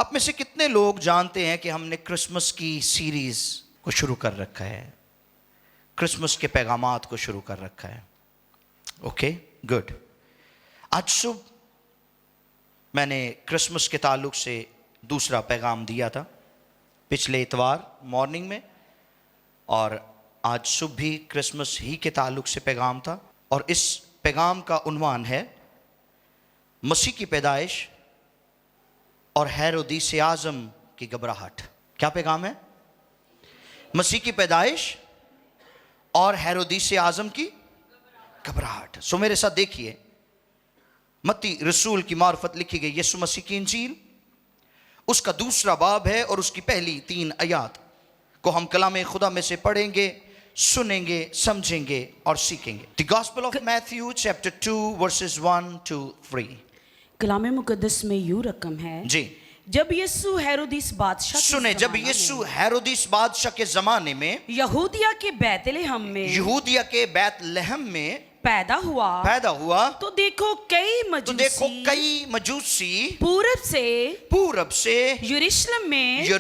आप में से कितने लोग जानते हैं कि हमने क्रिसमस की सीरीज को शुरू कर रखा है, क्रिसमस के पैगामात को शुरू कर रखा है? Okay, good. आज सुबह मैंने क्रिसमस के ताल्लुक से दूसरा पैगाम दिया था, पिछले इतवार मॉर्निंग में, और आज सुबह भी क्रिसमस ही के ताल्लुक से पैगाम था। और इस पैगाम का उन्वान है मसीह की पैदाइश और हेरोदीस आज़म की घबराहट। क्या पैगाम है? मसीह की पैदाइश और हेरोदीस आज़म की घबराहट। सो मेरे साथ देखिए, मत्ती रसूल की मार्फत लिखी गई यीशु मसीह की इंजील, उसका दूसरा बाब है और उसकी पहली 3 आयत को हम कलाम खुदा में से पढ़ेंगे, सुनेंगे, समझेंगे और सीखेंगे। The gospel of Matthew chapter 2 versus 1 to 3। कलाम मुकद्दस में यूं रकम है जी, जब यीशु हेरोदिस बादशाह सुने, जब यीशु हेरोदिस बादशाह के जमाने में यहूदिया के बैतलहम में यहूदिया के बैतलहम में पैदा हुआ तो देखो कई मजूसी पूरब से यरूशलेम में ये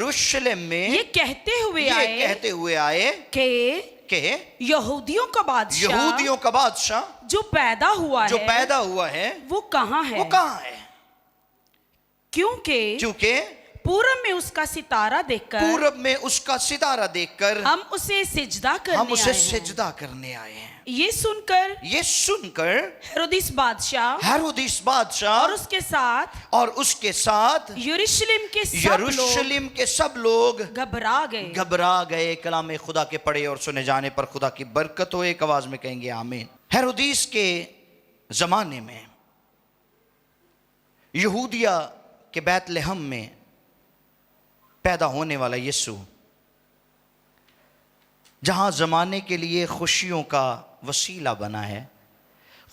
ये कहते हुए आए कि यहूदियों का बादशाह जो पैदा हुआ है वो कहाँ है? क्योंकि पूरब में उसका सितारा देखकर हम उसे सिजदा करने आए हैं। ये सुनकर हेरोदिस बादशाह और उसके साथ यरूशलेम के सब लोग घबरा गए। कलाम खुदा के पढ़े और सुने जाने पर खुदा की बरकत हो। एक आवाज में कहेंगे आमीन। हेरोदिस के जमाने में यहूदिया के बैतलहम में पैदा होने वाला यीशु, जहां जमाने के लिए खुशियों का वसीला बना है,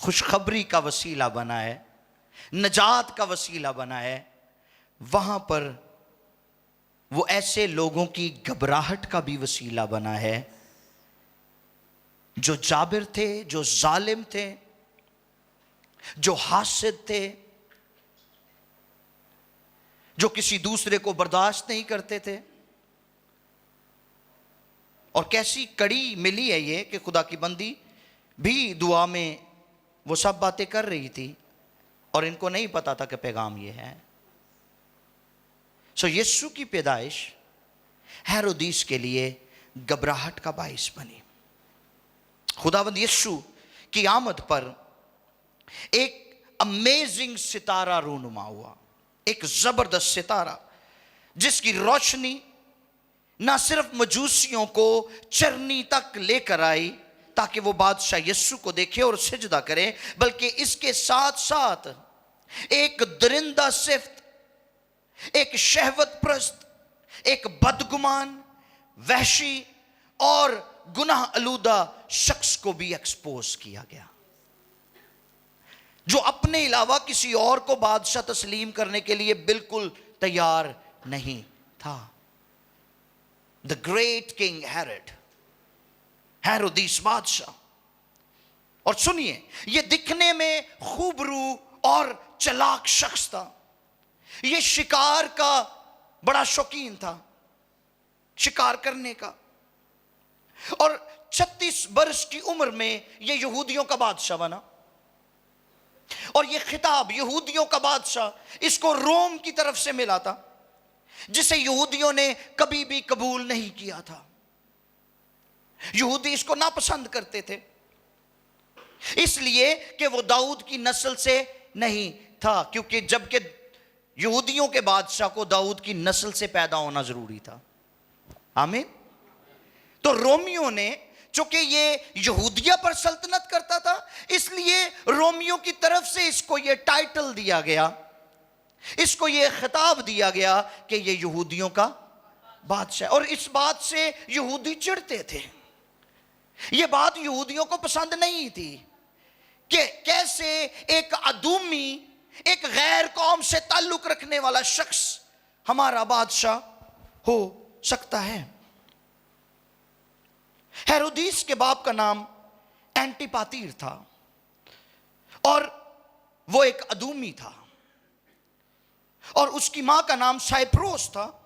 खुशखबरी का वसीला बना है, नजात का वसीला बना है, वहां पर वो ऐसे लोगों की घबराहट का भी वसीला बना है जो जाबिर थे, जो जालिम थे, जो हासिद थे, जो किसी दूसरे को बर्दाश्त नहीं करते थे। और कैसी कड़ी मिली है ये कि खुदा की बंदी भी दुआ में वो सब बातें कर रही थी और इनको नहीं पता था कि पैगाम ये है। सो यीशु की पैदाइश हेरोदिस के लिए घबराहट का बाइस बनी। खुदावंद यीशु की आमद पर एक अमेजिंग सितारा रूनुमा हुआ, एक जबरदस्त सितारा जिसकी रोशनी ना सिर्फ मजूसियों को चरनी तक लेकर आई ताकि वो बादशाह यीशु को देखे और सिजदा करे, बल्कि इसके साथ साथ एक दरिंदा सिफ्त, एक शहवत प्रस्त, एक बदगुमान, वहशी और गुनाह आलूदा शख्स को भी एक्सपोज किया गया, जो अपने अलावा किसी और को बादशाह तस्लीम करने के लिए बिल्कुल तैयार नहीं था। द ग्रेट किंग हेरोदिस बादशाह। और सुनिए, यह दिखने में खूबरू और चालाक शख्स था। यह शिकार का बड़ा शौकीन था, शिकार करने का। और 36 वर्ष की उम्र में यह यहूदियों का बादशाह बना। और यह खिताब यहूदियों का बादशाह, इसको रोम की तरफ से मिला था, जिसे यहूदियों ने कभी भी कबूल नहीं किया था। यहूदी इसको नापसंद करते थे, इसलिए कि वो दाऊद की नस्ल से नहीं था, क्योंकि जबकि यहूदियों के बादशाह को दाऊद की नस्ल से पैदा होना जरूरी था। आमीन। तो रोमियों ने, चूंकि ये यहूदिया पर सल्तनत करता था, इसलिए रोमियों की तरफ से इसको ये टाइटल दिया गया, इसको ये खिताब दिया गया कि ये यहूदियों का बादशाह। और इस बात से यहूदी चिढ़ते थे। ये बात यहूदियों को पसंद नहीं थी कि कैसे एक अदूमी, एक गैर कौम से ताल्लुक रखने वाला शख्स हमारा बादशाह हो सकता है। हेरोदिस के बाप का नाम एंटिपातीर था और वो एक अदूमी था। और उसकी मां का नाम साइप्रोस था,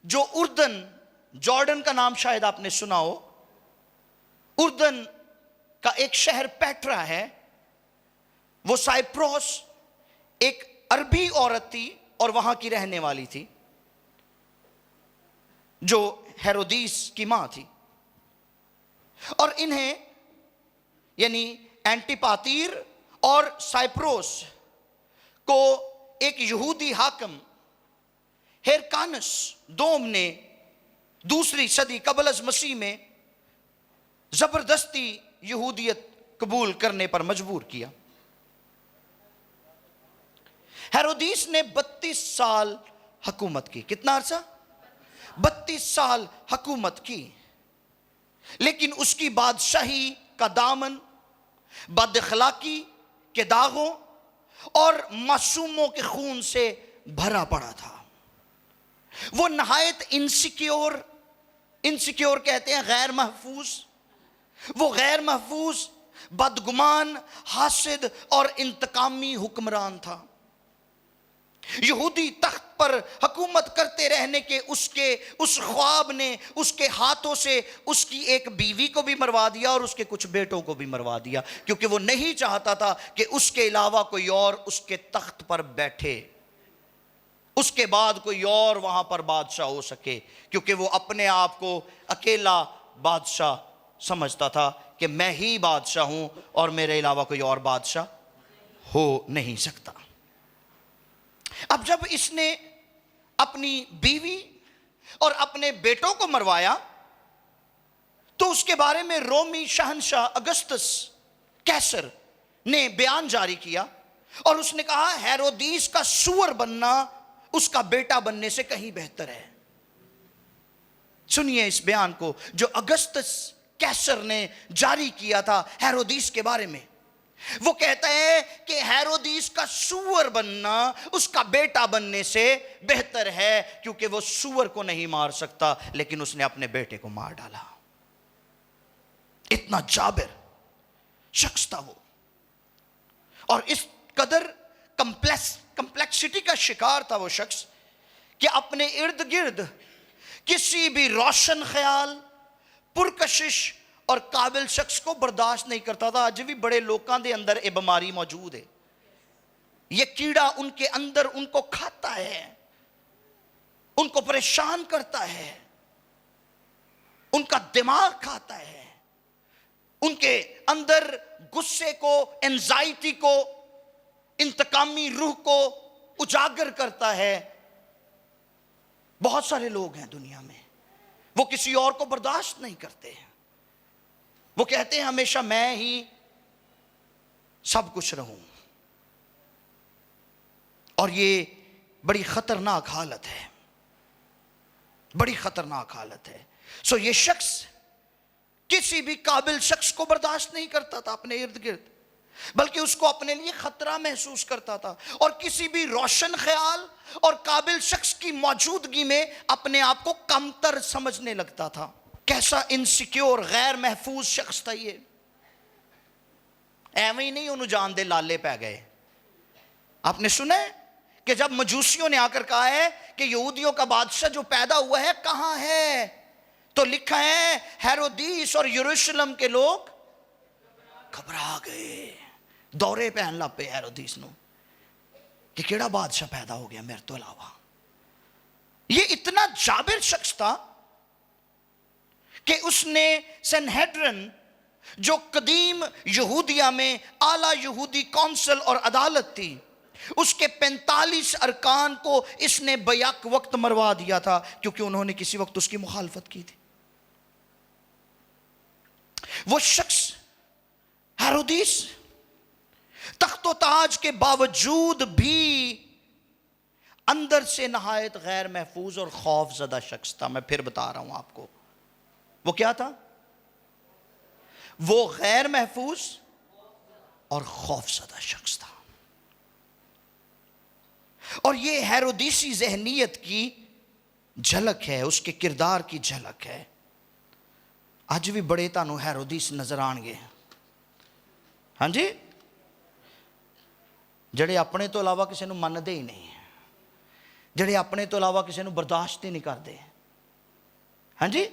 जो उर्दन, जॉर्डन का नाम शायद आपने सुना हो, उर्दन का एक शहर पेट्रा है, वो साइप्रोस एक अरबी औरत थी और वहां की रहने वाली थी, जो हेरोदीस की मां थी। और इन्हें यानी एंटिपातीर और साइप्रोस को एक यहूदी हाकिम हेरकानस दोम ने दूसरी सदी कबलस मसीह में जबरदस्ती यहूदियत कबूल करने पर मजबूर किया। हेरोदीस ने 32 साल हुकूमत की। कितना अरसा? 32 साल हुकूमत की। लेकिन उसकी बादशाही का दामन बदअखलाकी के दागों और मासूमों के खून से भरा पड़ा था। वो नहायत इनसिक्योर कहते हैं गैर महफूज, वो गैर महफूज, बदगुमान, हासिद और इंतकामी हुक्मरान था। यहूदी तख्त पर हुकूमत करते रहने के उसके उस ख्वाब ने उसके हाथों से उसकी एक बीवी को भी मरवा दिया और उसके कुछ बेटों को भी मरवा दिया, क्योंकि वो नहीं चाहता था कि उसके अलावा कोई और उसके तख्त पर बैठे, उसके बाद कोई और वहां पर बादशाह हो सके, क्योंकि वो अपने आप को अकेला बादशाह समझता था कि मैं ही बादशाह हूं और मेरे अलावा कोई और बादशाह हो नहीं सकता। अब जब इसने अपनी बीवी और अपने बेटों को मरवाया तो उसके बारे में रोमी शहंशाह अगस्तस कैसर ने बयान जारी किया और उसने कहा हेरोदीस का सूअर बनना उसका बेटा बनने से कहीं बेहतर है। सुनिए इस बयान को जो अगस्तस कैसर ने जारी किया था हेरोदीस के बारे में। वो कहता है कि हेरोदीस का सूअर बनना उसका बेटा बनने से बेहतर है, क्योंकि वो सूअर को नहीं मार सकता लेकिन उसने अपने बेटे को मार डाला। इतना जाबिर शख्स था वो, और इस कदर कंप्लेक्सिटी का शिकार था वो शख्स कि अपने इर्द गिर्द किसी भी रोशन ख्याल, पुरकशिश और काबिल शख्स को बर्दाश्त नहीं करता था। आज भी बड़े लोगों के अंदर ये बीमारी मौजूद है। ये कीड़ा उनके अंदर उनको खाता है, उनको परेशान करता है, उनका दिमाग खाता है, उनके अंदर गुस्से को, एंजाइटी को, इंतकामी रूह को उजागर करता है। बहुत सारे लोग हैं दुनिया में, वो किसी और को बर्दाश्त नहीं करते हैं। वो कहते हैं हमेशा मैं ही सब कुछ रहूं, और ये बड़ी खतरनाक हालत है, बड़ी खतरनाक हालत है। सो ये शख्स किसी भी काबिल शख्स को बर्दाश्त नहीं करता था अपने इर्द गिर्द, बल्कि उसको अपने लिए खतरा महसूस करता था, और किसी भी रोशन ख्याल और काबिल शख्स की मौजूदगी में अपने आप को कमतर समझने लगता था। कैसा इनसिक्योर गैर महफूज शख्स था ये। एवं ही नहीं उन्होंने जान दे लाले पै गए। आपने सुना है कि जब मजूसियों ने आकर कहा है कि यहूदियों का बादशाह जो पैदा हुआ है कहां है, तो लिखा है हेरोदीस और यरूशलेम के लोग घबरा गए, दौरे पहन ला पे हेरोदीस नो कि केड़ा बादशाह पैदा हो गया मेरे तो अलावा। ये इतना जाबिर शख्स था कि उसने सनहेड्रन, जो कदीम यहूदिया में आला यहूदी कौंसिल और अदालत थी, उसके 45 अरकान को इसने बैक वक्त मरवा दिया था, क्योंकि उन्होंने किसी वक्त उसकी मुखालफत की थी। वो शख्स हेरोदीस तख्तो ताज के बावजूद भी अंदर से नहायत गैर महफूज और खौफजदा शख्स था। मैं फिर बता रहा हूं आपको, वो क्या था? वो गैर महफूज और खौफजदा शख्स था। और ये हेरोदीसी जहनीत की झलक है, उसके किरदार की झलक है। आज भी बड़े तानू हेरोदीस नजर आएंगे, हाँ जी, जड़े अपने तो अलावा किसी को मनते ही नहीं है। ਜਿਹੜੇ ਆਪਣੇ ਤੋਂ ਇਲਾਵਾ ਕਿਸੇ ਨੂੰ ਬਰਦਾਸ਼ਤ ਹੀ ਨਹੀਂ ਕਰਦੇ। ਹਾਂਜੀ,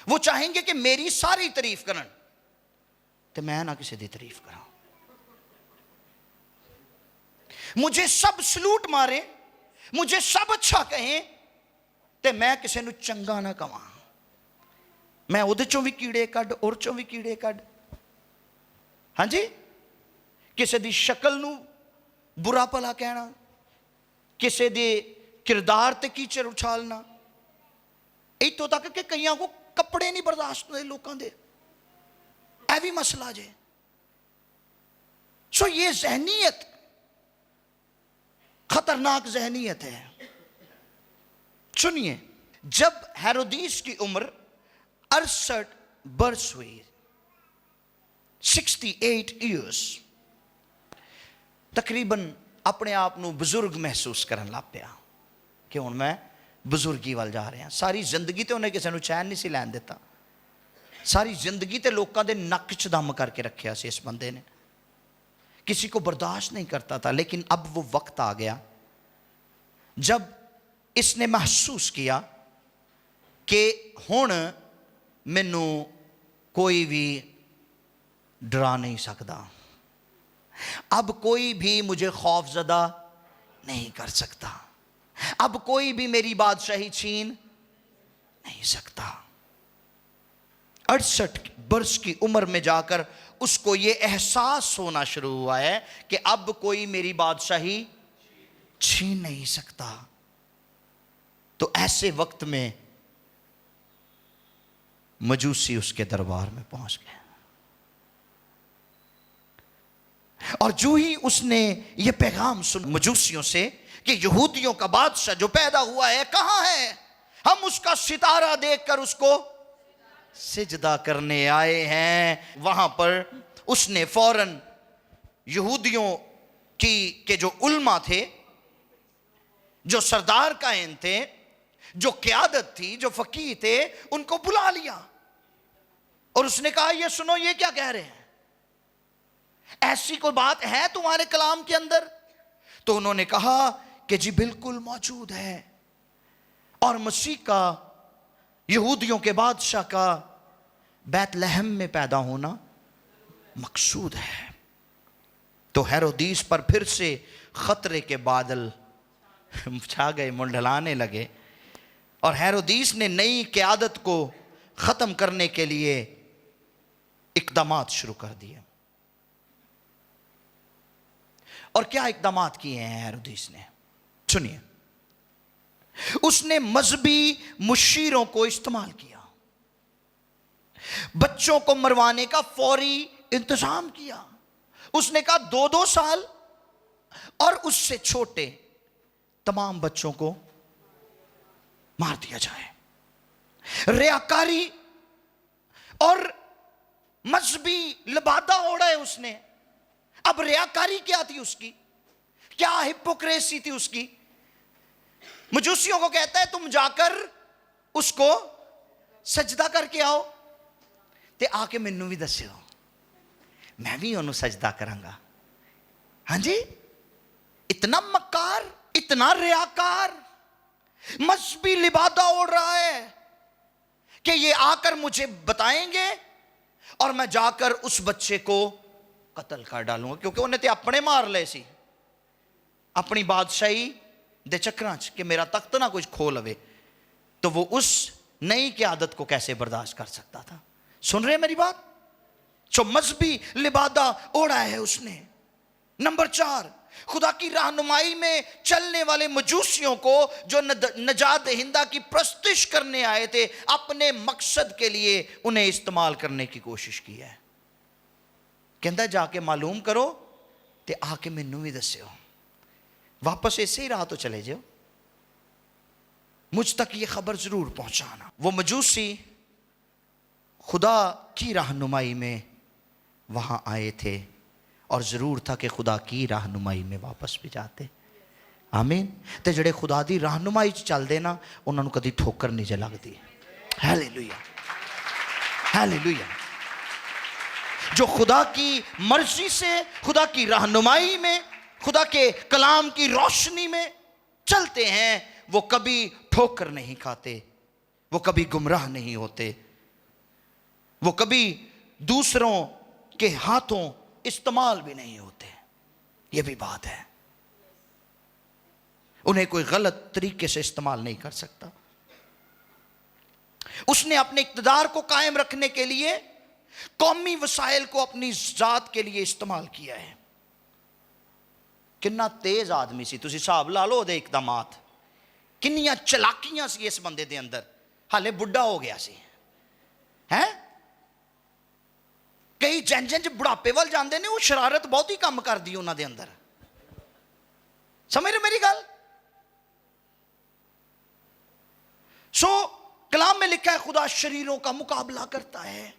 वो चाहेंगे कि मेरी सारी तारीफ करन ते मैं ना किसी दी तारीफ करा, मुझे सब सलूट मारे, मुझे सब अच्छा कहें ते मैं किसी नूं चंगा ना कवां। मैं उहदे चों भी कीड़े कढ, उहर चों भी कीड़े कढ। हाँ जी, किसी दी शक्ल नूं बुरा भला कहना, किसी दे किरदार ते कीचड़ उछालना, इत्थों तक कि कईयां को कपड़े नहीं बर्दाश्त होते लोगों के, यह भी मसला जे। सो ये जहनीयत खतरनाक जहनीयत है। सुनिए, जब हेरोदीस की उम्र 68 बरस हुई, 68 ईयर्स, तकरीबन अपने आप को बुजुर्ग महसूस करन लग पिया कि हुण मैं बुजुर्गी वाल जा रहे हैं। सारी जिंदगी तो उन्हें किसी को चैन नहीं सी लैन दिता, सारी जिंदगी तो लोगों के नक च दम करके रखा से इस बंदे ने, किसी को बर्दाश्त नहीं करता था। लेकिन अब वो वक्त आ गया जब इसने महसूस किया कि हुण मैनू कोई भी डरा नहीं सकता, अब कोई भी मुझे खौफजदा नहीं कर सकता, अब कोई भी मेरी बादशाही छीन नहीं सकता। 68 वर्ष की उम्र में जाकर उसको यह एहसास होना शुरू हुआ है कि अब कोई मेरी बादशाही छीन नहीं सकता। तो ऐसे वक्त में मजूसी उसके दरबार में पहुंच गए, और जो ही उसने ये पैगाम सुन मजूसियों से कि यहूदियों का बादशाह जो पैदा हुआ है कहां है, हम उसका सितारा देखकर उसको सिजदा करने आए हैं, वहां पर उसने फौरन यहूदियों के जो उल्मा थे, जो सरदार कायन थे, जो क़यादत थी, जो फकीह थे, उनको बुला लिया और उसने कहा ये सुनो, ये क्या कह रहे हैं, ऐसी कोई बात है तुम्हारे कलाम के अंदर? तो उन्होंने कहा कि जी बिल्कुल मौजूद है, और मसीह का, यहूदियों के बादशाह का बैतलहम में पैदा होना मकसूद है। तो हेरोदीस पर फिर से खतरे के बादल छा गए, मुंडलाने लगे, और हेरोदीस ने नई क़यादत को ख़त्म करने के लिए इक़दामात शुरू कर दिए। और क्या इक़दामात किए हैं हेरोदीस ने? सुनिए, उसने मजहबी मुशीरों को इस्तेमाल किया, बच्चों को मरवाने का फौरी इंतजाम किया। उसने कहा 2-2 साल और उससे छोटे तमाम बच्चों को मार दिया जाए। रियाकारी और मजहबी लिबादा ओढ़ा है उसने। अब रियाकारी क्या थी उसकी, क्या हिपोक्रेसी थी उसकी? मजूसियों को कहता है तुम जाकर उसको सजदा करके आओ, ते आके मैनू भी दस्यो, मैं भी उन्होंने सजदा करांगा। हाँ जी, इतना मक्कार, इतना रियाकार, मजहबी लिबादा ओढ़ रहा है कि ये आकर मुझे बताएंगे और मैं जाकर उस बच्चे को कत्ल कर डालूंगा, क्योंकि उन्हें तो अपने मार ले सी अपनी बादशाही दे चक्रां च कि मेरा तख्त ना कुछ खो लवे। तो वो उस नई क़यादत को कैसे बर्दाश्त कर सकता था? सुन रहे मेरी बात? जो मजहबी लिबादा ओढ़ा है उसने। नंबर 4, खुदा की रहनुमाई में चलने वाले मजूसियों को जो नजात दहिंदा की प्रस्तिश करने आए थे, अपने मकसद के लिए उन्हें इस्तेमाल करने की कोशिश की है। कहता जाके मालूम करो ते आके मैनू भी दस्यो, वापस इसे ही राह तो चले जाओ, मुझ तक ये खबर जरूर पहुंचाना। वो मजूसी खुदा की रहनुमाई में वहां आए थे और जरूर था कि खुदा की रहनुमाई में वापस भी जाते। आमीन। ते जड़े खुदा दी रहनुमाई च चलदे ना, उन्होंने कभी ठोकर नहीं जे लगदी। Hallelujah, hallelujah. जो खुदा की मर्जी से, खुदा की रहनुमाई में, खुदा के कलाम की रोशनी में चलते हैं, वो कभी ठोकर नहीं खाते, वो कभी गुमराह नहीं होते, वो कभी दूसरों के हाथों इस्तेमाल भी नहीं होते। ये भी बात है, उन्हें कोई गलत तरीके से इस्तेमाल नहीं कर सकता। उसने अपने इक़्तिदार को कायम रखने के लिए कौमी वसाइल को अपनी जात के लिए इस्तेमाल किया है। किन्ना तेज आदमी सी, तुसी हिसाब ला लो ओदे इकदामात, किन्नियां चलाकियां सी इस बंदे दे अंदर, हाले बुढ़ा हो गया सी हैं। कई जंज बुढ़ापे वाल जाते ने, वो शरारत बहुत ही कम कर दी उन्होंने अंदर। समझ रहे मेरी गल? सो कलाम में लिखा है खुदा शरीरों का मुकाबला करता है,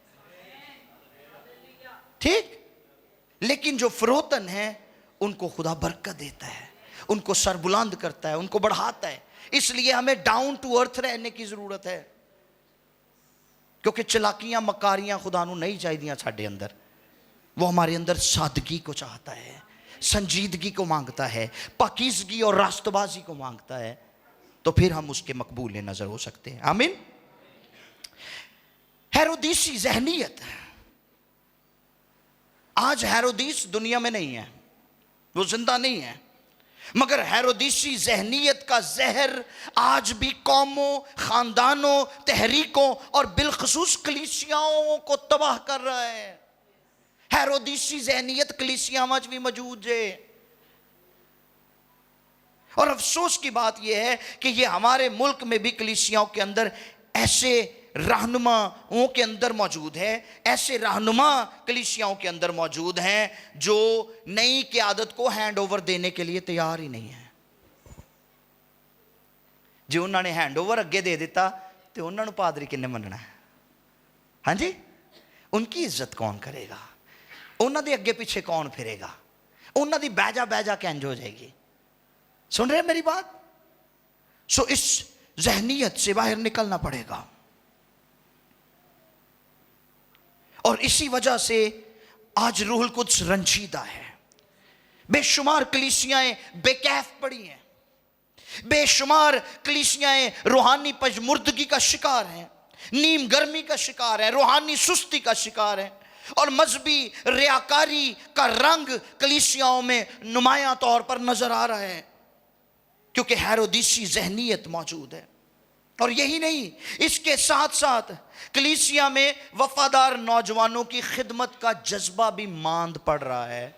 ठीक, लेकिन जो फरोतन है उनको खुदा बरकत देता है, उनको सरबुलंद करता है, उनको बढ़ाता है। इसलिए हमें डाउन टू अर्थ रहने की जरूरत है, क्योंकि चलाकियां मकारियां खुदा नू नहीं चाहिए साडे अंदर। वो हमारे अंदर सादगी को चाहता है, संजीदगी को मांगता है, पाकीज़गी और रास्तबाजी को मांगता है, तो फिर हम उसके मकबूल नजर हो सकते हैं। आमीन। हेरोदीसी जहनियत, आज हेरोदीस दुनिया में नहीं है, वो जिंदा नहीं है, मगर हेरोदीसी जहनियत का जहर आज भी कौमों, खानदानों, तहरीकों और बिलखसूस कलीसियाओं को तबाह कर रहा है। हेरोदीसी जहनियत कलीसियां में भी मौजूद है। और अफसोस की बात यह है कि यह हमारे मुल्क में भी कलीसियाओं के अंदर ऐसे रहनुमाओं के अंदर मौजूद है, ऐसे रहनुमा कलीसियाओं के अंदर मौजूद हैं जो नई क़यादत को हैंड ओवर देने के लिए तैयार ही नहीं है। जो उन्होंने हैंड ओवर अगे दे दिता तो उन्होंने पादरी किन्ने मनना है? हाँ जी, उनकी इज्जत कौन करेगा? उन्होंने अगे पीछे कौन फिरेगा? उन्होंने बैजा बैजा कैंज हो जाएगी। सुन रहे मेरी बात? सो इस जहनियत से बाहर निकलना पड़ेगा। और इसी वजह से आज रूहुल कुद्स रंजीदा है। बेशुमार कलीसियाएं बेकैफ पड़ी हैं, बेशुमार कलीसियाएं रूहानी पजमुर्दगी का शिकार हैं, नीम गर्मी का शिकार है, रूहानी सुस्ती का शिकार है, और मजहबी रियाकारी का रंग कलीसियाओं में नुमायां तौर पर नजर आ रहा है, क्योंकि हेरोदीसी जहनियत मौजूद है। और यही नहीं, इसके साथ साथ कलीसिया में वफादार नौजवानों की खिदमत का जज्बा भी मांद पड़ रहा है,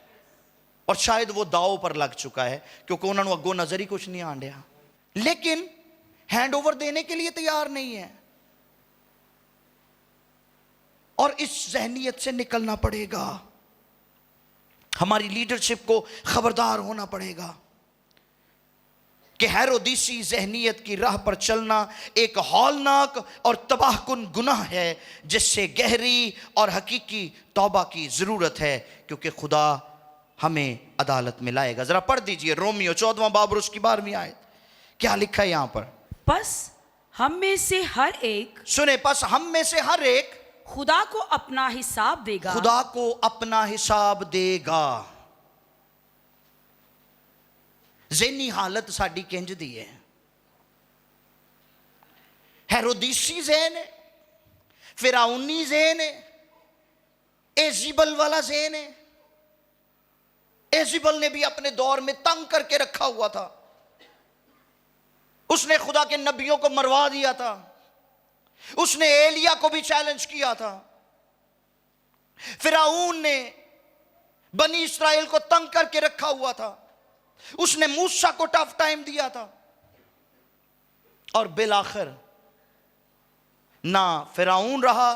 और शायद वो दाव पर लग चुका है, क्योंकि उन्होंने अगो नजर ही कुछ नहीं आन दिया, लेकिन हैंड ओवर देने के लिए तैयार नहीं है। और इस जहनियत से निकलना पड़ेगा। हमारी लीडरशिप को खबरदार होना पड़ेगा कि हेरोदीसी जहनियत की राह पर चलना एक हौलनाक और तबाहकुन गुनाह है, जिससे गहरी और हकीकी तौबा की जरूरत है, क्योंकि खुदा हमें अदालत में लाएगा। जरा पढ़ दीजिए रोमियो 14वां बाब और उसकी 12वीं आयत। क्या लिखा है यहां पर? बस हम में से हर एक, सुने, बस हम में से हर एक खुदा को अपना हिसाब देगा, खुदा को अपना हिसाब देगा। ज़हनी हालत साड़ी किंज दी है? हेरोदीसी ज़हन है, फिराउनी ज़हन है, एजिबल वाला ज़हन है। एजिबल ने भी अपने दौर में तंग करके रखा हुआ था, उसने खुदा के नबियों को मरवा दिया था, उसने एलिया को भी चैलेंज किया था। फिराउन ने बनी इस्राएल को तंग करके रखा हुआ था, उसने मूसा को टफ टाइम दिया था, और बिलाखिर ना फिराउन रहा,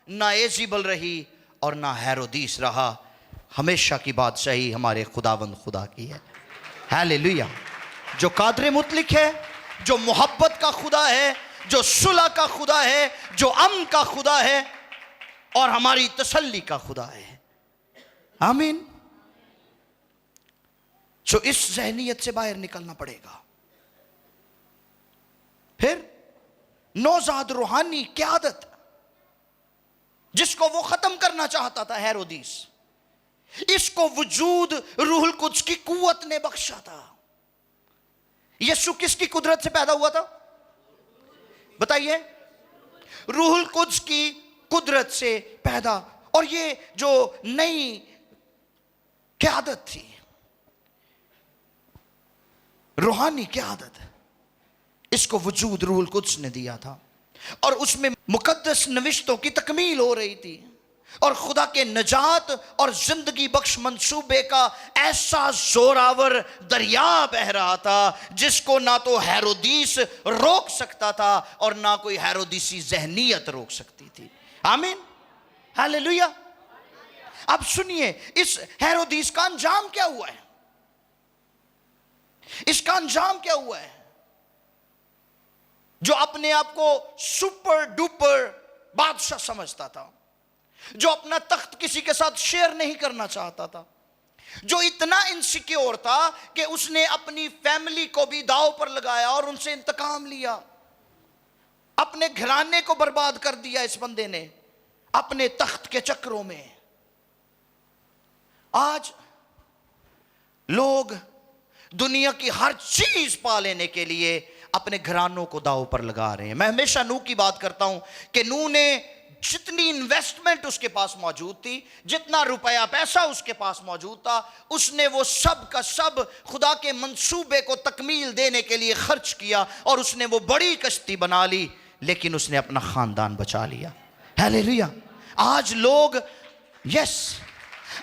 ना एजिबल रही, और ना हेरोदीस रहा। हमेशा की बादशाही हमारे खुदावंद खुदा की है। हालेलुया। जो कादर मुतलिक है, जो मोहब्बत का खुदा है, जो सुलह का खुदा है, जो अमन का खुदा है, और हमारी तसल्ली का खुदा है। आमीन। सो इस जहनियत से बाहर निकलना पड़ेगा। फिर नौजाद रूहानी क़यादत, जिसको वो खत्म करना चाहता था हेरोदीस, इसको वजूद रूहुल कुद्स की कुव्वत ने बख्शा था। यीशु किसकी कुदरत से पैदा हुआ था? बताइए। रूहुल कुद्स की कुदरत से पैदा। और ये जो नई क़यादत थी, रूहानी क़यादत, इसको वजूद रूहुल कुद्स ने दिया था और उसमें मुकद्दस नविश्तों की तकमील हो रही थी और खुदा के नजात और जिंदगी बख्श मंसूबे का ऐसा जोरावर दरिया बह रहा था जिसको ना तो हेरोदीस रोक सकता था और ना कोई हेरोदीसी जहनियत रोक सकती थी। आमीन, हालेलुया। अब सुनिए, इस हेरोदीस का अंजाम क्या हुआ है? इसका अंजाम क्या हुआ है? जो अपने आप को सुपर डुपर बादशाह समझता था, जो अपना तख्त किसी के साथ शेयर नहीं करना चाहता था, जो इतना इनसिक्योर था कि उसने अपनी फैमिली को भी दांव पर लगाया और उनसे इंतकाम लिया, अपने घराने को बर्बाद कर दिया इस बंदे ने अपने तख्त के चक्रों में। आज लोग दुनिया की हर चीज पा लेने के लिए अपने घरानों को दांव पर लगा रहे हैं। मैं हमेशा नूह की बात करता हूं कि नूह ने जितनी इन्वेस्टमेंट उसके पास मौजूद थी, जितना रुपया पैसा उसके पास मौजूद था, उसने वो सब का सब खुदा के मंसूबे को तकमील देने के लिए खर्च किया और उसने वो बड़ी कश्ती बना ली, लेकिन उसने अपना खानदान बचा लिया। हालेलुया। आज लोग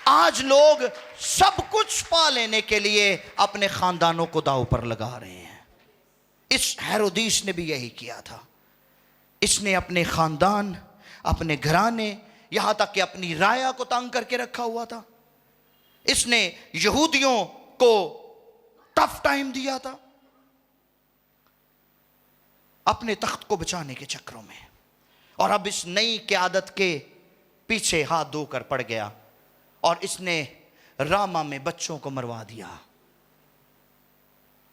आज लोग सब कुछ पा लेने के लिए अपने खानदानों को दांव पर लगा रहे हैं। इस हेरोदीस ने भी यही किया था। इसने अपने खानदान, अपने घराने, यहां तक कि अपनी राया को तंग करके रखा हुआ था। इसने यहूदियों को टफ टाइम दिया था अपने तख्त को बचाने के चक्रों में, और अब इस नई क़यादत के पीछे हाथ धोकर पड़ गया और इसने रामा में बच्चों को मरवा दिया।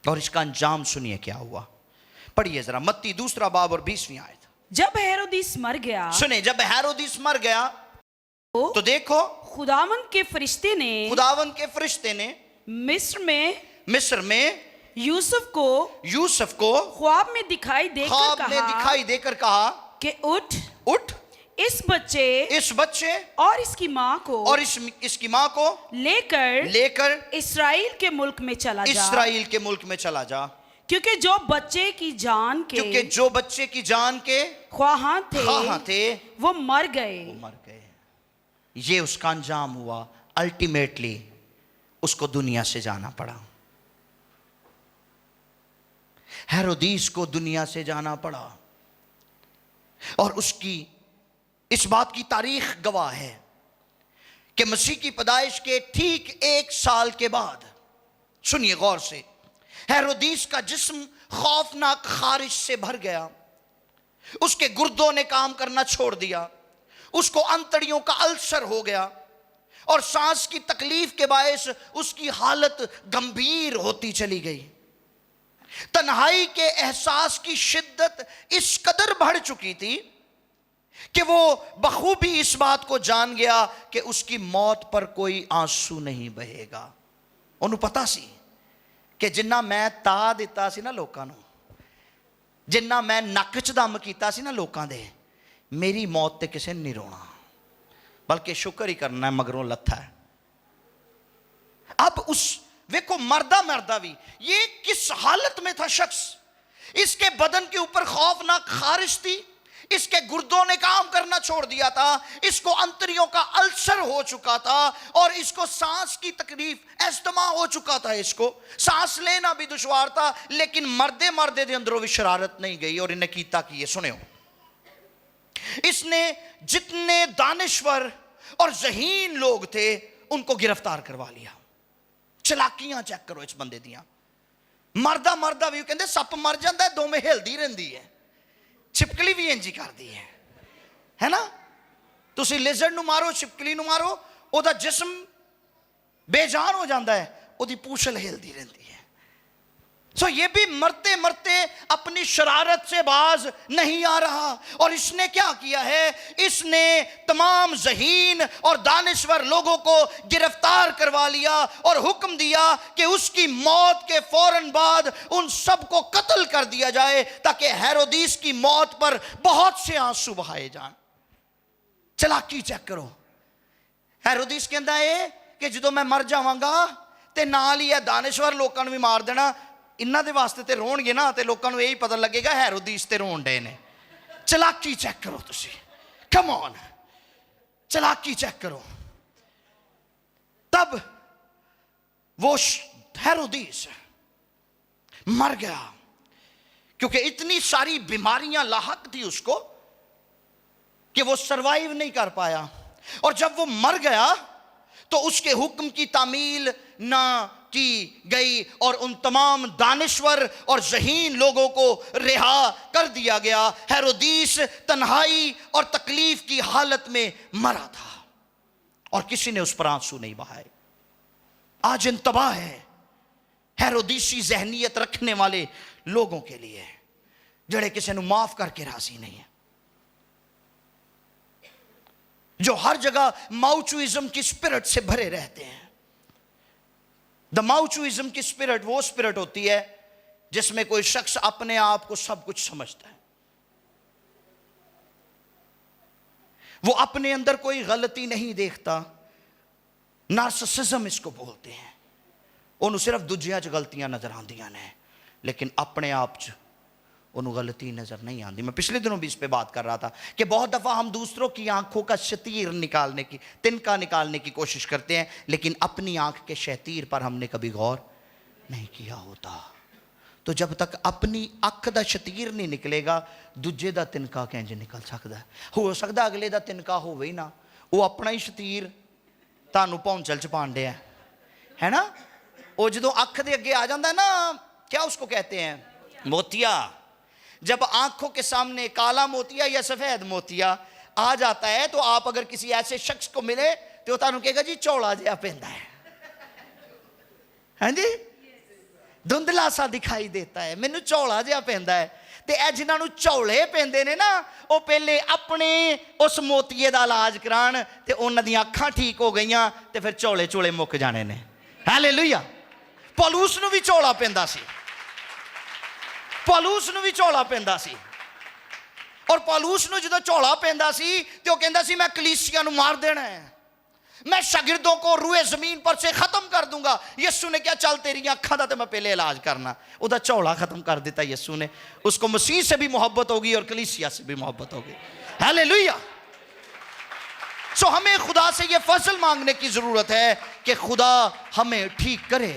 और इसका अंजाम सुनिए क्या हुआ। पढ़िए जरा मत्ती 2 बाब और 20वीं आयत। जब हेरोदिस मर गया, सुने, जब हेरोदिस मर गया तो देखो खुदावन के फरिश्ते ने मिस्र में यूसुफ को ख्वाब में दिखाई देकर कहा कि उठ इस बच्चे और इसकी माँ को लेकर इस्राएल के मुल्क में चला जा, क्योंकि जो बच्चे की जान के ख्वाहां थे वो मर गए। ये उसका अंजाम हुआ। अल्टीमेटली उसको दुनिया से जाना पड़ा। हेरोदीस को दुनिया से जाना पड़ा और उसकी इस बात की तारीख गवाह है कि मसीह की पैदाइश के ठीक 1 साल के बाद, सुनिए गौर से, हेरोदीस का जिस्म खौफनाक खारिश से भर गया। उसके गुर्दों ने काम करना छोड़ दिया, उसको अंतड़ियों का अल्सर हो गया और सांस की तकलीफ के बायस उसकी हालत गंभीर होती चली गई। तन्हाई के एहसास की शिद्दत इस कदर बढ़ चुकी थी कि वो बखूबी इस बात को जान गया कि उसकी मौत पर कोई आंसू नहीं बहेगा। उन्हें पता सी कि जिन्ना मैं ता दिता सी ना लोकां नूं, जिन्ना मैं नक च दम कीता सी ना लोकां दे, मेरी मौत ते किसी ने नहीं रोना, बल्कि शुक्र ही करना है मगरों लत्था है। अब उस देखो मरदा भी ये किस हालत में था शख्स। इसके बदन के ऊपर खौफनाक खारिश थी, इसके गुर्दों ने काम करना छोड़ दिया था, इसको अंतरियों का अल्सर हो चुका था और इसको सांस की तकलीफ, एस्थमा हो चुका था, इसको सांस लेना भी दुश्वार था। लेकिन मरदे दे अंदरों भी शरारत नहीं गई और इन्हें कीता कि ये सुने, इसने जितने दानिश्वर और जहीन लोग थे उनको गिरफ्तार करवा लिया। चलाकियां चेक करो इस बंदे दियां। मरदा भी कहते सप मर जाता है, 2 में हिलदी रहिंदी है, छिपकली भी इंज करती है ना। तुसी लिजर्ड नूं मारो, छिपकली नूं मारो, ओदा जिस्म बेजान हो जाता है, ओदी पूछल हिलदी रहती है। सो ये भी मरते मरते अपनी शरारत से बाज नहीं आ रहा, और इसने क्या किया है, इसने तमाम ज़हीन और दानिश्वर लोगों को गिरफ्तार करवा लिया और हुक्म दिया कि उसकी मौत के फौरन बाद उन सबको कत्ल कर दिया जाए, ताकि हेरोदिस की मौत पर बहुत से आंसू बहाए जाएं। चलाकी चेक करो। हेरोदिस कहता है कि जो मैं मर जावांगा ते नाल ही दानिश्वर लोगों को भी मार देना, इन्हां दे वास्ते ते रोणगे ना, ते लोगों को यही पता लगेगा हेरोदिस ते रोण डे ने। चलाकी चेक करो तुसी, कम ऑन, चलाकी चेक करो। तब वो हेरोदिस मर गया, क्योंकि इतनी सारी बीमारियां लाहक थी उसको कि वो सरवाइव नहीं कर पाया। और जब वो मर गया तो उसके हुक्म की तामील ना की गई और उन तमाम दानिश्वर और ज़हीन लोगों को रिहा कर दिया गया। हेरोदिस तन्हाई और तकलीफ की हालत में मरा था और किसी ने उस पर आंसू नहीं बहाए। आज इंतबाह है हेरोदिसी जहनीयत रखने वाले लोगों के लिए, जड़े किसी ने माफ करके राजी नहीं है, जो हर जगह माउचुइज्म की स्पिरिट से भरे रहते हैं। द माउचुइज्म की स्पिरिट वो स्पिरिट होती है जिसमें कोई शख्स अपने आप को सब कुछ समझता है, वो अपने अंदर कोई गलती नहीं देखता। नार्सिसिज्म इसको बोलते हैं। उन्होंने सिर्फ दूजियां च गलतियां नजर आंदियां ने, लेकिन अपने आप च उन्होंने गलती नजर नहीं आती। मैं पिछले दिनों भी इस पे बात कर रहा था कि बहुत दफा हम दूसरों की आंखों का शतीर निकालने की, तिनका निकालने की कोशिश करते हैं, लेकिन अपनी आंख के शतीर पर हमने कभी गौर नहीं किया होता। तो जब तक अपनी अख का शतीर नहीं निकलेगा, दूजे का तिनका कैंज निकल सकता है। हो सकता अगले का तिनका होवे ही ना, वो अपना ही शतीर तानू पौंचल च पांडे है ना। वो जो अख के अगे आ जाता है ना, क्या उसको कहते हैं, मोतिया। जब आंखों के सामने काला मोतिया या सफेद मोतिया आ जाता है, तो आप अगर किसी ऐसे शख्स को मिले तो तानू कहेगा जी चौड़ा जिहा पैंदा है, हाँ जी, धुंधला सा दिखाई देता है, मैनू चौड़ा जिहा पैंदा है। ते ए जिन्हां चौले पैंदे ने ना, वो पहले अपने उस मोतिये का इलाज करान ते उन्हां दी अखां ठीक हो गईयां ते फिर चौले चोले मुक जाने ने। हालेलुया। पौलुस नूं भी चौला पैंदा सी, पौलुस नूं भी चौला पैंदा सी, और पौलुस नूं जदों चौला पैंदा सी ते ओह कहंदा सी मैं कलीसिया नूं मार देना है, मैं शागिर्दों को रूए जमीन पर से खत्म कर दूंगा। यीशु ने क्या, चल तेरी अखां दा ते मैं पहले इलाज करना। उहदा चौला खत्म कर दिता यीशु ने। उसको मसीह से भी मोहब्बत होगी और कलीसिया से भी मोहब्बत होगी। हालेलुया। सो हमें खुदा से यह फजल मांगने की जरूरत है कि खुदा हमें ठीक करे।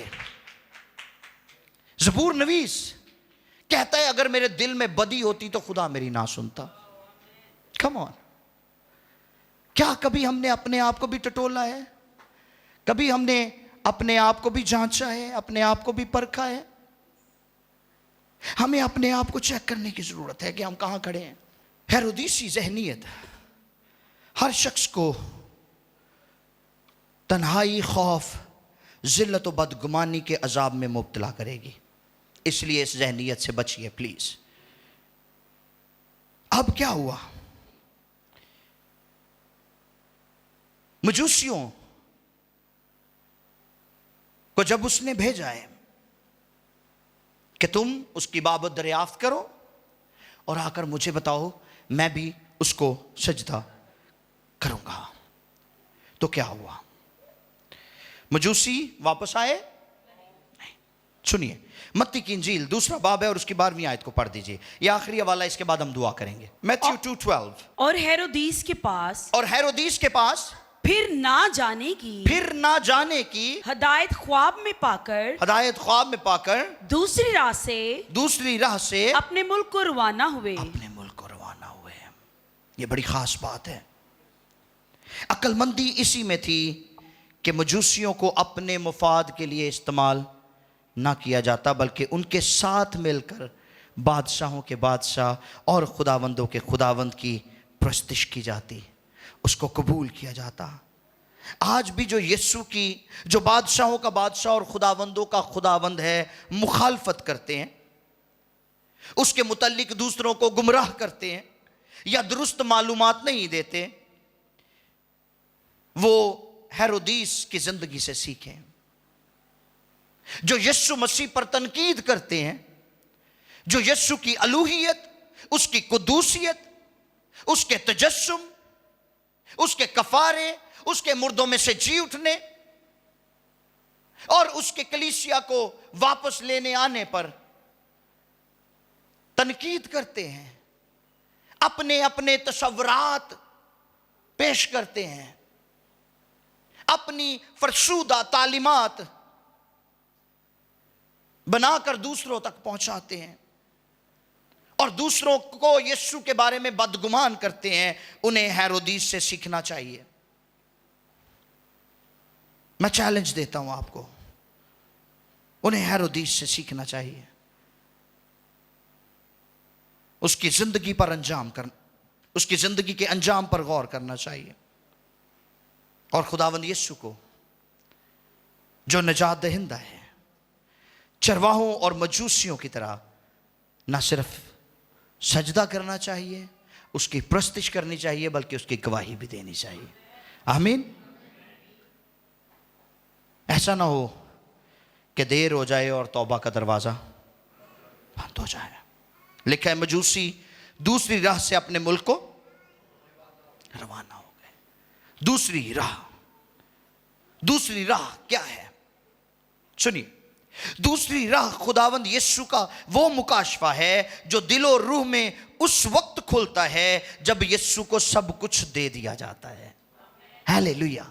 ज़बूर नवीस कहता है अगर मेरे दिल में बदी होती तो खुदा मेरी ना सुनता। कम ऑन, क्या कभी हमने अपने आप को भी टटोला है? कभी हमने अपने आप को भी जांचा है, अपने आप को भी परखा है? हमें अपने आप को चेक करने की जरूरत है कि हम कहां खड़े हैं। हेरोदिसी जहनीयत हर शख्स को तन्हाई, खौफ, जिल्लत और बदगुमानी के अजाब में मुब्तला करेगी। इसलिए इस जहनीयत से बचिए प्लीज। अब क्या हुआ, मजूसियों को जब उसने भेजा है कि तुम उसकी बाबत दरियाफ्त करो और आकर मुझे बताओ, मैं भी उसको सजदा करूंगा, तो क्या हुआ? मजूसी वापस आए? नहीं। सुनिए, मत्ती की इंजील 2 बाब है और उसकी 12वीं आयत को पढ़ दीजिए। ये आखिरी हवाला, इसके बाद हम दुआ करेंगे। मैथ्यू 2:12। और हेरोदिस के पास, और हेरोदिस के पास फिर ना जाने की हदायत ख्वाब में पाकर दूसरी राह से अपने मुल्क को रवाना हुए। ये बड़ी खास बात है। अक्लमंदी इसी में थी कि मजूसियों को अपने मुफाद के लिए इस्तेमाल ना किया जाता, बल्कि उनके साथ मिलकर बादशाहों के बादशाह और खुदावंदों के खुदावंद की प्रस्तिश की जाती, उसको कबूल किया जाता। आज भी जो यीशु की, जो बादशाहों का बादशाह और खुदावंदों का खुदावंद है, मुखालफत करते हैं, उसके मुतल्लिक दूसरों को गुमराह करते हैं या दुरुस्त मालूमात नहीं देते, वो हेरोदीस की जिंदगी से सीखें। जो यीशु मसीह पर तनकीद करते हैं, जो यीशु की अलूहियत, उसकी कुदूसियत, उसके तजस्सुम, उसके कफारे, उसके मुर्दों में से जी उठने और उसके कलीसिया को वापस लेने आने पर तनकीद करते हैं, अपने अपने तसव्वुरात पेश करते हैं, अपनी फरशुदा तालीमात बनाकर दूसरों तक पहुंचाते हैं और दूसरों को यीशु के बारे में बदगुमान करते हैं। उन्हें हेरोदीस से सीखना चाहिए। मैं चैलेंज देता हूं आपको, उन्हें हेरोदीस से सीखना चाहिए। उसकी जिंदगी पर अंजाम कर, उसकी जिंदगी के अंजाम पर गौर करना चाहिए और खुदावंद यीशु को, जो निजात दहिंदा है, चरवाहों और मजूसियों की तरह ना सिर्फ सजदा करना चाहिए, उसकी प्रस्तिश करनी चाहिए, बल्कि उसकी गवाही भी देनी चाहिए। आमीन। ऐसा ना हो कि देर हो जाए और तौबा का दरवाजा बंद हो जाए। लिखा है मजूसी दूसरी राह से अपने मुल्क को रवाना हो गए। दूसरी राह क्या है? सुनिए, दूसरी राह खुदावंद यीशु का वो मुकाशफा है जो दिल और रूह में उस वक्त खुलता है जब यीशु को सब कुछ दे दिया जाता है। हालेलुया।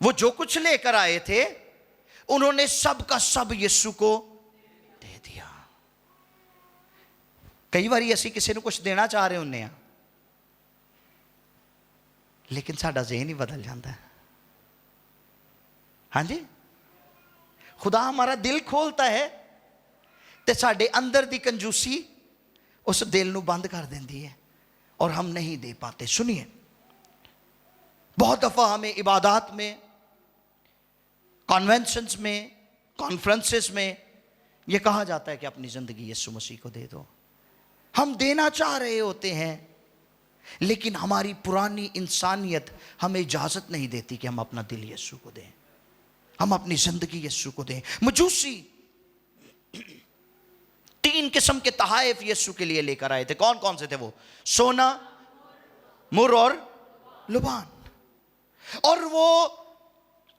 वो जो कुछ लेकर आए थे, उन्होंने सब का सब यीशु को दे दिया। कई बार ऐसी किसी ने कुछ देना चाह रहे उन्हें, लेकिन साडा ज़हन ही बदल जाता है। हाँ जी, खुदा हमारा दिल खोलता है ते साडे अंदर दी कंजूसी उस दिल नू बंद कर देंदी है और हम नहीं दे पाते। सुनिए, बहुत दफा हमें इबादत में, कॉन्वेंशंस में, कॉन्फ्रेंसेस में यह कहा जाता है कि अपनी जिंदगी यीशु मसीह को दे दो। हम देना चाह रहे होते हैं, लेकिन हमारी पुरानी इंसानियत हमें इजाजत नहीं देती कि हम अपना दिल यीशु को दें, हम अपनी जिंदगी यीशु को दें। मजूसी 3 किस्म के तहाइफ यीशु के लिए लेकर आए थे। कौन कौन से थे वो? सोना, मुर और लुबान। और वो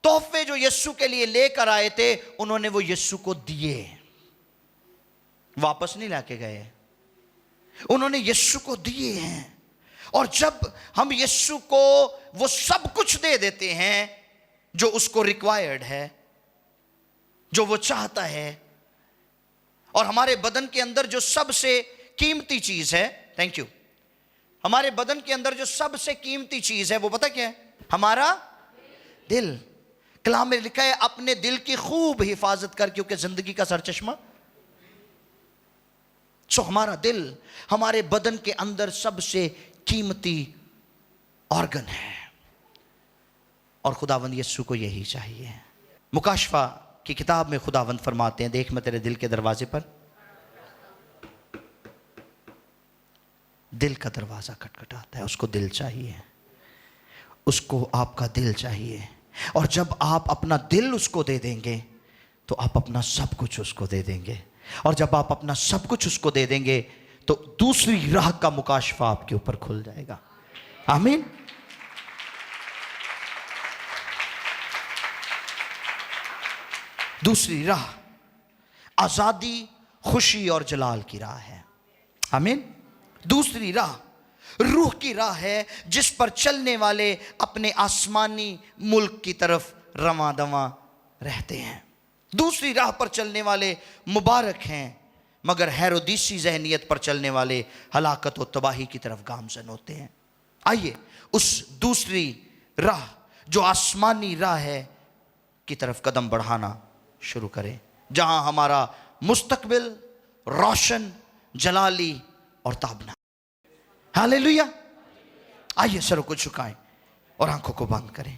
तोहफे जो यीशु के लिए लेकर आए थे, उन्होंने वो यीशु को दिए, वापस नहीं लाके गए, उन्होंने यीशु को दिए हैं। और जब हम यीशु को वो सब कुछ दे देते हैं जो उसको रिक्वायर्ड है, जो वो चाहता है, और हमारे बदन के अंदर जो सबसे कीमती चीज है, थैंक यू, हमारे बदन के अंदर जो सबसे कीमती चीज है वो पता क्या है? हमारा दिल। कलाम में लिखा है, अपने दिल की खूब हिफाजत कर, क्योंकि जिंदगी का सरचश्मा। सो हमारा दिल हमारे बदन के अंदर सबसे कीमती ऑर्गन है और खुदावंद यीशु को यही चाहिए। मुकाशफा की किताब में खुदावंद फरमाते हैं, देख मैं तेरे दिल के दरवाजे पर, दिल का दरवाजा खटखटाता है। उसको दिल चाहिए, उसको आपका दिल चाहिए। और जब आप अपना दिल उसको दे देंगे तो आप अपना सब कुछ उसको दे देंगे। और जब आप अपना सब कुछ उसको दे देंगे तो दूसरी राह का मुकाशफा आपके ऊपर खुल जाएगा। आमीन। दूसरी राह आजादी, खुशी और जलाल की राह है। आमीन। दूसरी राह रूह की राह है, जिस पर चलने वाले अपने आसमानी मुल्क की तरफ रवां दवां रहते हैं। दूसरी राह पर चलने वाले मुबारक हैं, मगर हेरोदीसी जहनियत पर चलने वाले हलाकत और तबाही की तरफ गामजन होते हैं। आइए उस दूसरी राह जो आसमानी राह है की तरफ कदम बढ़ाना शुरू करें, जहां हमारा मुस्तकबिल रोशन, जलाली और ताबना। हालेलुया। आइए सरों को झुकाएं और आंखों को बंद करें।